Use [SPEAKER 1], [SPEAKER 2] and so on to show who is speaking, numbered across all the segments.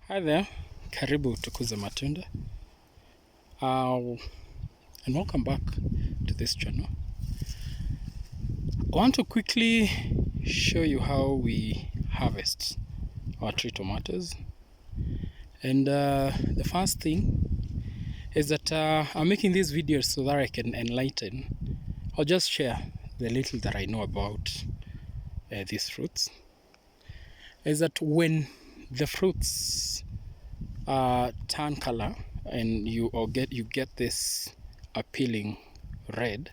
[SPEAKER 1] Hi there, karibu tukuze matunda, and welcome back to this channel. I want to quickly show you how we harvest our tree tomatoes. And the first thing is that I'm making these videos so that I can enlighten. I'll just share the little that I know about these fruits. Is that when the fruits turn color and you get this appealing red.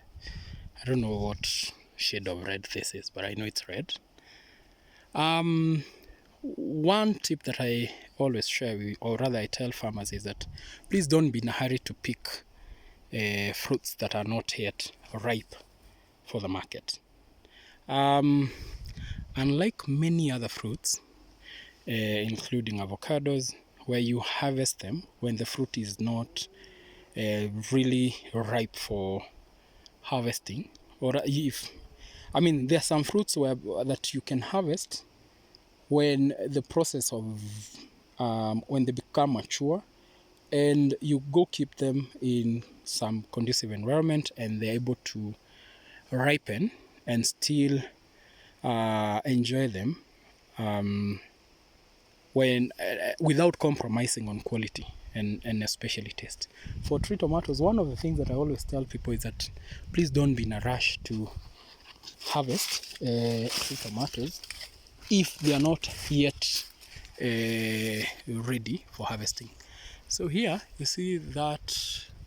[SPEAKER 1] I don't know what shade of red this is, but I know it's red. One tip that I always share with, or rather I tell farmers, is that please don't be in a hurry to pick fruits that are not yet ripe for the market. Unlike many other fruits, including avocados, where you harvest them when the fruit is not really ripe for harvesting, or there are some fruits that you can harvest when the process of when they become mature, and you go keep them in some conducive environment and they're able to ripen and still enjoy them when without compromising on quality and especially taste. For tree tomatoes, one of the things that I always tell people is that please don't be in a rush to harvest tree tomatoes if they are not yet ready for harvesting. So here you see that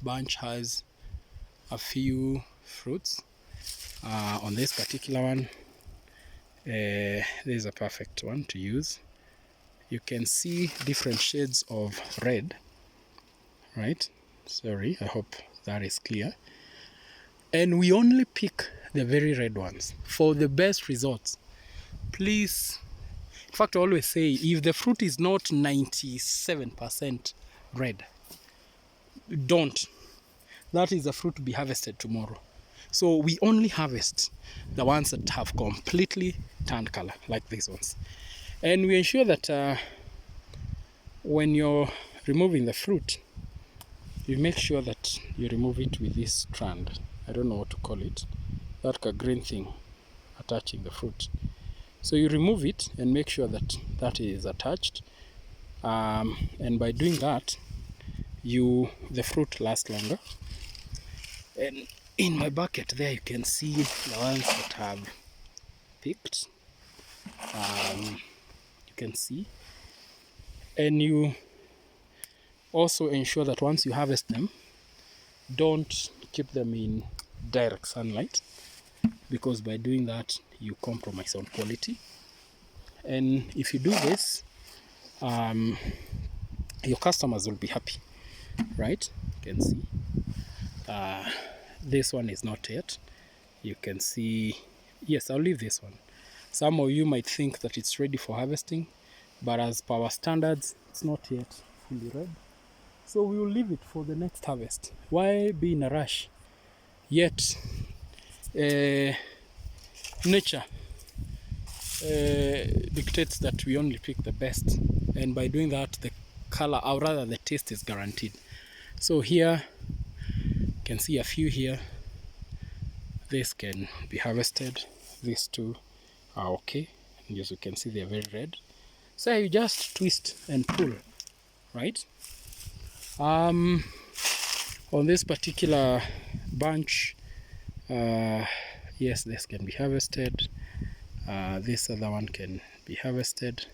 [SPEAKER 1] bunch has a few fruits. On this particular one, this is a perfect one to use. You can see different shades of red, right? Sorry, I hope that is clear. And we only pick the very red ones for the best results. Please, in fact, I always say if the fruit is not 97% red, don't. That is the fruit to be harvested tomorrow. So we only harvest the ones that have completely turned color, like these ones. And we ensure that when you're removing the fruit, you make sure that you remove it with this strand. I don't know what to call it. That green thing attaching the fruit. So you remove it and make sure that that is attached. And by doing that, the fruit lasts longer. And in my bucket there, you can see the ones that have picked. You can see. And you also ensure that once you harvest them, don't keep them in direct sunlight, because by doing that you compromise on quality. And if you do this, your customers will be happy, right? You can see this one is not yet. You can see, yes, I'll leave this one. Some of you might think that it's ready for harvesting, but as per our standards, it's not yet fully red. So we will leave it for the next harvest. Why be in a rush? Yet, nature dictates that we only pick the best. And by doing that, the color, or rather the taste, is guaranteed. So here, you can see a few here. This can be harvested. These two are okay. And as you can see, they're very red. So you just twist and pull, right? On this particular bunch, yes, this can be harvested. This other one can be harvested.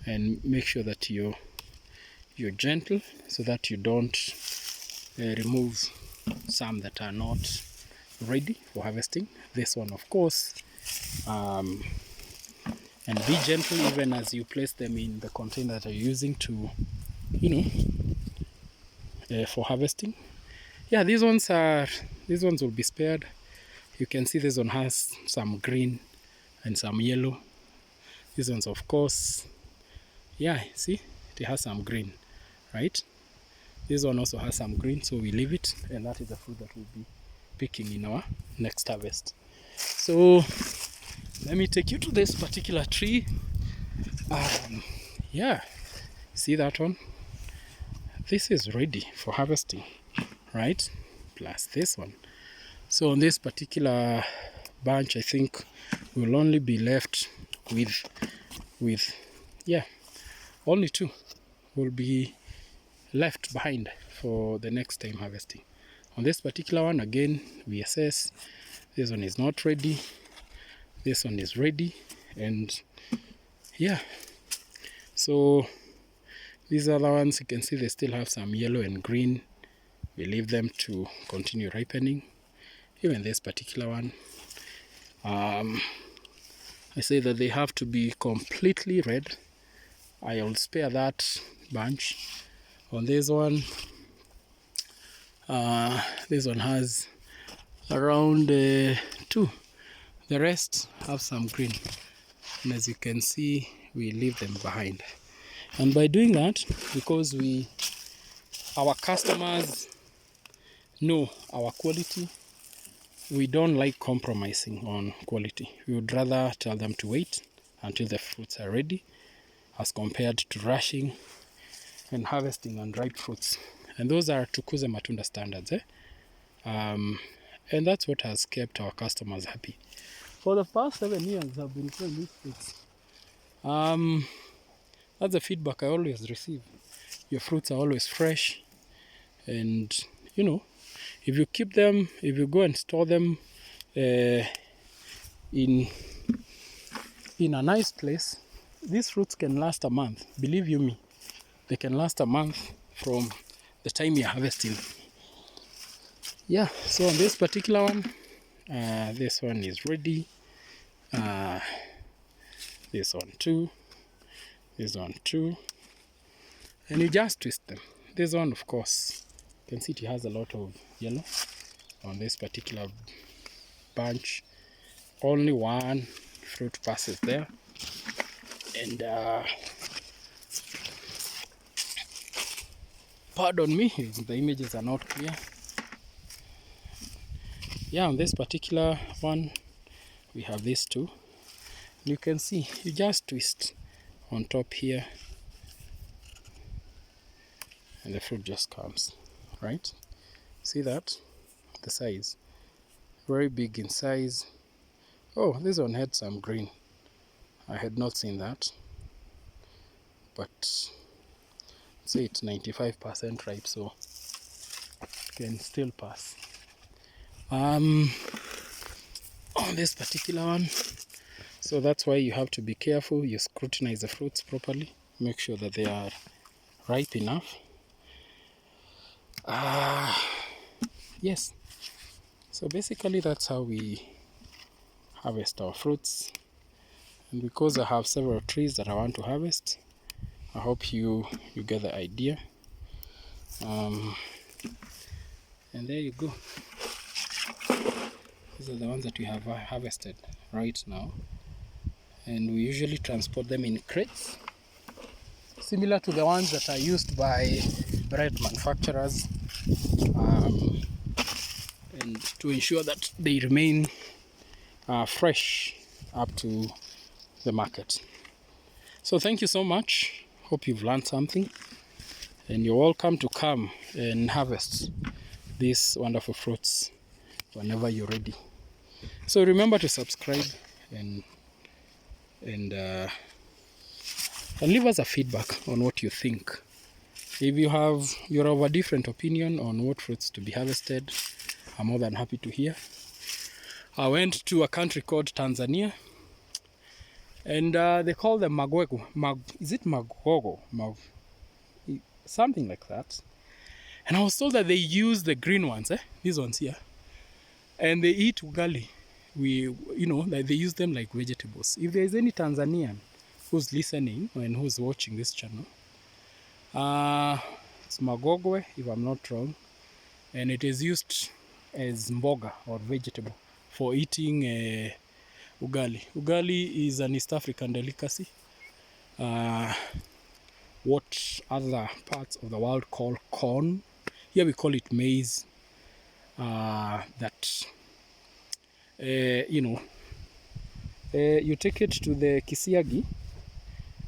[SPEAKER 1] And make sure that you're gentle so that you don't remove some that are not ready for harvesting. This one, of course. And be gentle even as you place them in the container that you're using to, for harvesting. Yeah, these ones will be spared. You can see this one has some green and some yellow. These ones, of course, yeah, see, it has some green, right? This one also has some green, so we leave it, and that is the fruit that we'll be picking in our next harvest. So let me take you to this particular tree. Yeah, See that one? This is ready for harvesting, right? Plus this one. So on this particular bunch, I think we'll only be left with yeah, only 2 will be left behind for the next time harvesting. On this particular one, again, we assess. This one is not ready. This one is ready. And yeah, so these other ones, you can see they still have some yellow and green. We leave them to continue ripening. Even this particular one, I say that they have to be completely red. I'll spare that bunch. On this one has around 2. The rest have some green, and as you can see, we leave them behind. And by doing that, because our customers know our quality, we don't like compromising on quality. We would rather tell them to wait until the fruits are ready, as compared to rushing and harvesting unripe fruits. And those are Tukuze Matunda standards. And that's what has kept our customers happy. For the past 7 years, I've been growing these fruits. That's the feedback I always receive. Your fruits are always fresh, and you know, if you keep them, if you go and store them in a nice place, these fruits can last a month. Believe you me, they can last a month from the time you're harvesting. Yeah, so on this particular one, this one is ready. This one too. This one too. And you just twist them. This one, of course, you can see it has a lot of yellow. On this particular bunch, only 1 fruit passes there. And pardon me if the images are not clear. Yeah, on this particular one, we have these 2. You can see, you just twist on top here, and the fruit just comes, right? See that? The size. Very big in size. Oh, this one had some green. I had not seen that. But say it's 95% ripe, so it can still pass. On this particular one, so that's why you have to be careful. You scrutinize the fruits properly, make sure that they are ripe enough. Yes, so basically that's how we harvest our fruits. And because I have several trees that I want to harvest, I hope you get the idea. And there you go. These are the ones that we have harvested right now, and we usually transport them in crates, similar to the ones that are used by bread manufacturers, and to ensure that they remain fresh up to the market. So thank you so much. Hope you've learned something, and you're welcome to come and harvest these wonderful fruits whenever you're ready. So remember to subscribe and leave us a feedback on what you think. If you're of a different opinion on what fruits to be harvested, I'm more than happy to hear. I went to a country called Tanzania, and they call them magwego. Is it magogo? Something like that. And I was told that they use the green ones, these ones here, and they eat ugali. Like they use them like vegetables. If there is any Tanzanian who's listening and who's watching this channel, it's magogwe, if I'm not wrong, and it is used as mboga or vegetable for eating ugali. Ugali is an East African delicacy. What other parts of the world call corn, here we call it maize. You take it to the Kisiagi.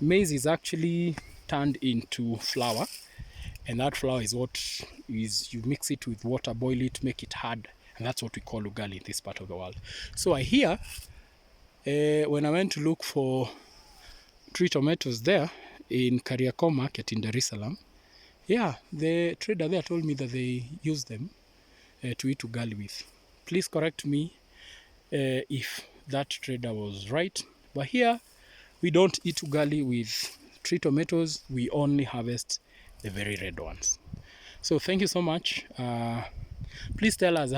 [SPEAKER 1] Maize is actually turned into flour, and that flour is what is, you mix it with water, boil it, make it hard, and that's what we call ugali in this part of the world. So I hear when I went to look for tree tomatoes there in Kariakor market in Dar es Salaam, yeah, the trader there told me that they use them to eat ugali with. Please correct me if that trader was right, but here we don't eat ugali with tree tomatoes. We only harvest the very red ones. So thank you so much. Please tell us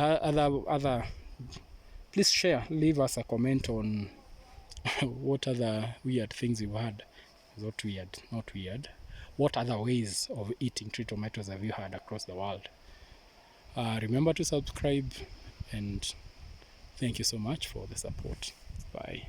[SPEAKER 1] please share, leave us a comment on what other weird things you've had. Not weird. What other ways of eating tree tomatoes have you had across the world? Remember to subscribe, and thank you so much for the support. Bye.